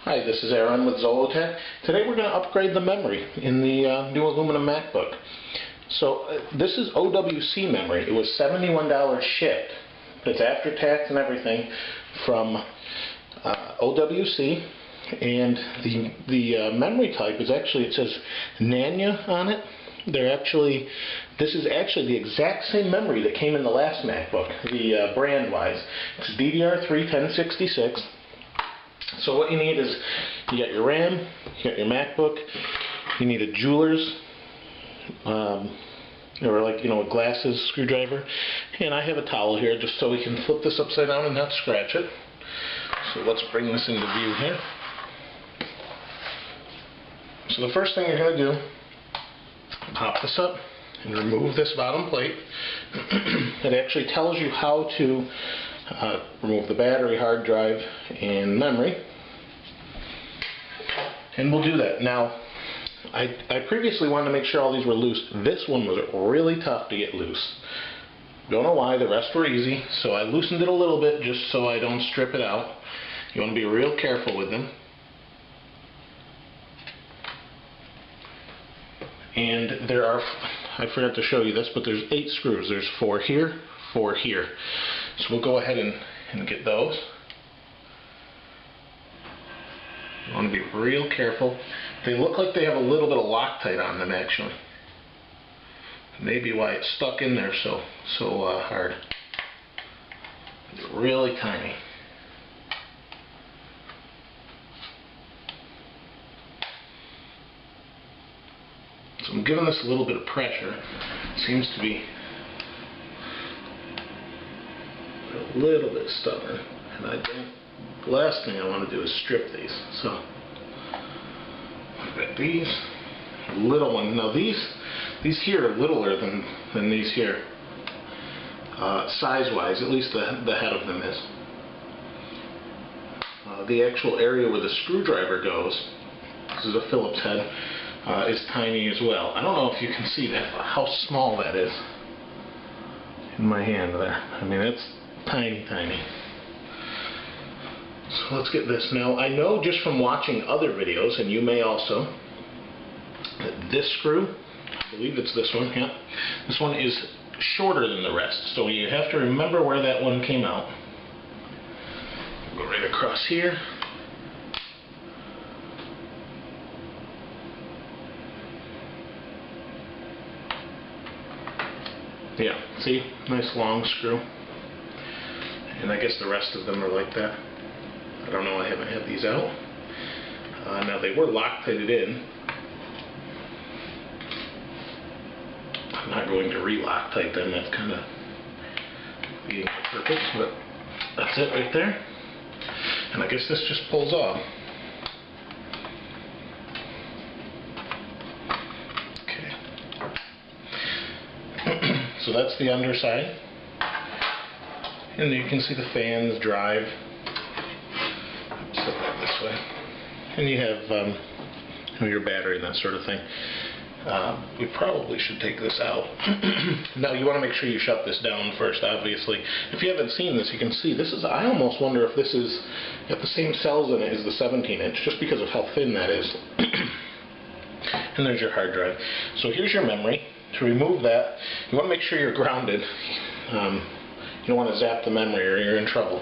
Hi, this is Aaron with Zollotech. Today we're going to upgrade the memory in the new aluminum MacBook. So this is OWC memory. It was $71 shipped. It's after tax and everything from OWC, and the memory type is actually, it says Nanya on it. This is actually the exact same memory that came in the last MacBook, the brand-wise. It's DDR3 1066. So what you need is, you got your RAM, you got your MacBook, you need a jeweler's, or a glasses screwdriver, and I have a towel here just so we can flip this upside down and not scratch it. So let's bring this into view here. So the first thing you're going to do, pop this up and remove this bottom plate. It actually tells you how to remove the battery, hard drive, and memory. And we'll do that. Now, I previously wanted to make sure all these were loose. This one was really tough to get loose. Don't know why, the rest were easy, so I loosened it a little bit just so I don't strip it out. You want to be real careful with them. And there are, I forgot to show you this, but there's 8 screws. There's 4 here, 4 here. So we'll go ahead and get those. You want to be real careful. They look like they have a little bit of Loctite on them, actually. Maybe why it's stuck in there so hard. It's really tiny. So I'm giving this a little bit of pressure. It seems to be a little bit stubborn, and the last thing I want to do is strip these. So I've got these little ones. Now these here are littler than these here, size-wise. At least the head of them is. The actual area where the screwdriver goes, this is a Phillips head, is tiny as well. I don't know if you can see that, how small that is in my hand there. I mean, it's tiny, tiny. So let's get this. Now, I know just from watching other videos, and you may also, that this screw, I believe it's this one, yeah, this one is shorter than the rest. So you have to remember where that one came out. Go right across here. Yeah, see? Nice long screw. And I guess the rest of them are like that. I don't know, I haven't had these out. Now they were Loctited in. I'm not going to re-Loctite them, that's kind of being the purpose, but that's it right there. And I guess this just pulls off. So that's the underside, and you can see the fans, drive, set that this way, and you have your battery and that sort of thing. We probably should take this out. Now you want to make sure you shut this down first, obviously. If you haven't seen this, you can see this is, I almost wonder if this is got the same cells in it as the 17-inch, just because of how thin that is. And there's your hard drive. So here's your memory. To remove that, you want to make sure you're grounded. You don't want to zap the memory or you're in trouble.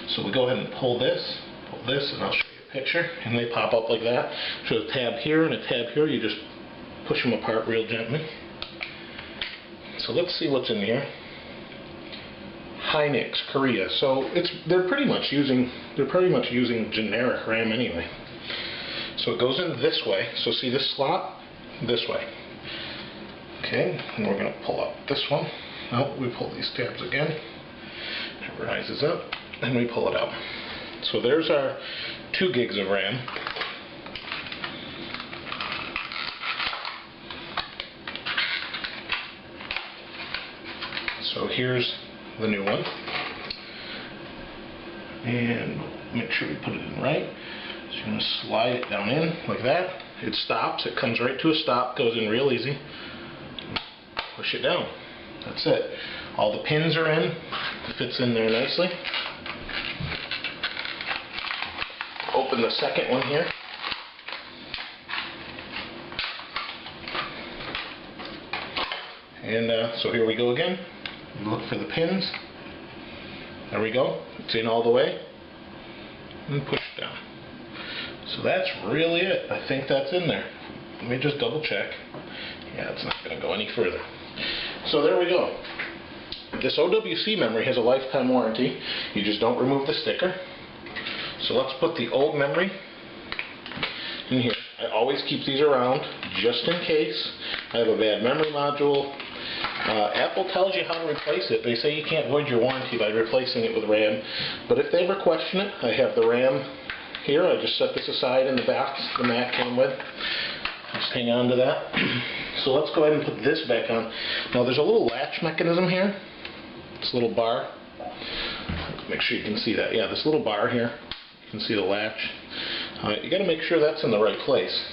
So we go ahead and pull this, and I'll show you a picture, and they pop up like that. So a tab here and a tab here, you just push them apart real gently. So let's see what's in here. Hynix, Korea. So they're pretty much using generic RAM anyway. So it goes in this way. So see this slot? This way. Okay, and we're going to pull up this one. Oh, we pull these tabs again. It rises up, and we pull it out. So there's our 2 gigs of RAM. So here's the new one. And make sure we put it in right. So you're going to slide it down in like that. It stops. It comes right to a stop. Goes in real easy. Push it down. That's it. All the pins are in. It fits in there nicely. Oh, open the second one here. And so here we go again. Look for the pins. There we go. It's in all the way. And push it down. So that's really it. I think that's in there. Let me just double check. Yeah, it's not going to go any further. So there we go. This OWC memory has a lifetime warranty. You just don't remove the sticker. So let's put the old memory in here. I always keep these around just in case I have a bad memory module. Apple tells you how to replace it. They say you can't void your warranty by replacing it with RAM. But if they ever question it, I have the RAM here. I just set this aside in the box the Mac came with. Just hang on to that. So let's go ahead and put this back on. Now there's a little latch mechanism here. This little bar. Make sure you can see that. Yeah, this little bar here. You can see the latch. You got to make sure that's in the right place.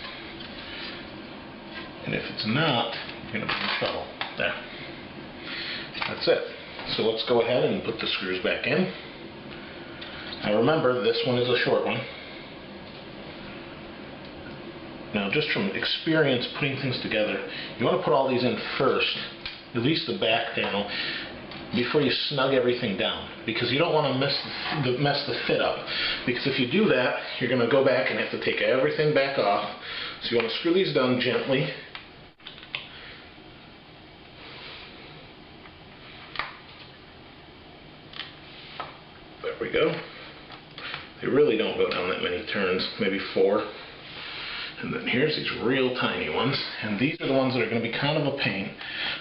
And if it's not, you're going to be in trouble. There. That's it. So let's go ahead and put the screws back in. Now remember, this one is a short one. Now just from experience putting things together, you want to put all these in first, at least the back panel, before you snug everything down, because you don't want to mess the fit up. Because if you do that, you're going to go back and have to take everything back off. So you want to screw these down gently. There we go. They really don't go down that many turns, maybe 4. And then here's these real tiny ones, and these are the ones that are going to be kind of a pain.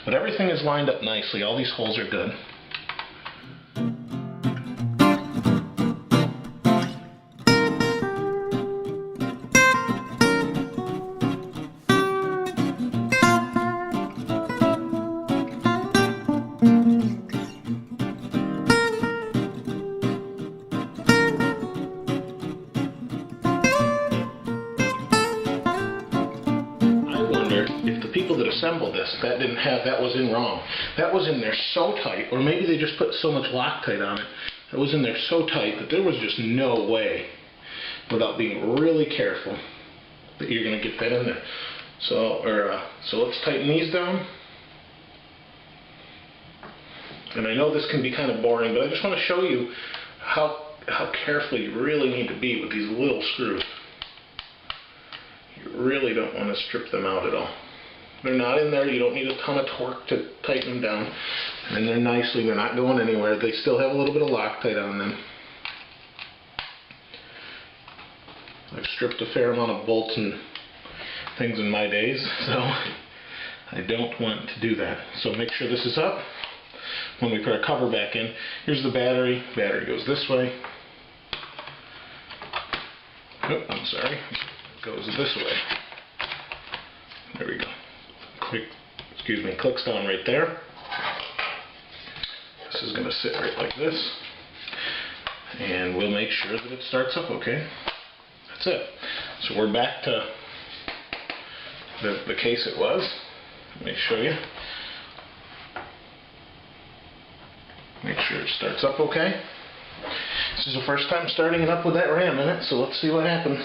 But everything is lined up nicely. All these holes are good. If the people that assembled this, that was in wrong. That was in there so tight, or maybe they just put so much Loctite on it. That was in there so tight that there was just no way, without being really careful, that you're going to get that in there. So let's tighten these down. And I know this can be kind of boring, but I just want to show you how careful you really need to be with these little screws. You really don't want to strip them out at all. They're not in there. You don't need a ton of torque to tighten them down. And they're nicely, they're not going anywhere. They still have a little bit of Loctite on them. I've stripped a fair amount of bolts and things in my days, so I don't want to do that. So make sure this is up. When we put our cover back in, here's the battery. Battery goes this way. Oh, I'm sorry. It goes this way. There we go. Clicks down right there. This is going to sit right like this, and we'll make sure that it starts up okay. That's it. So we're back to the case it was. Let me show you. Make sure it starts up okay. This is the first time starting it up with that RAM in it, so let's see what happens.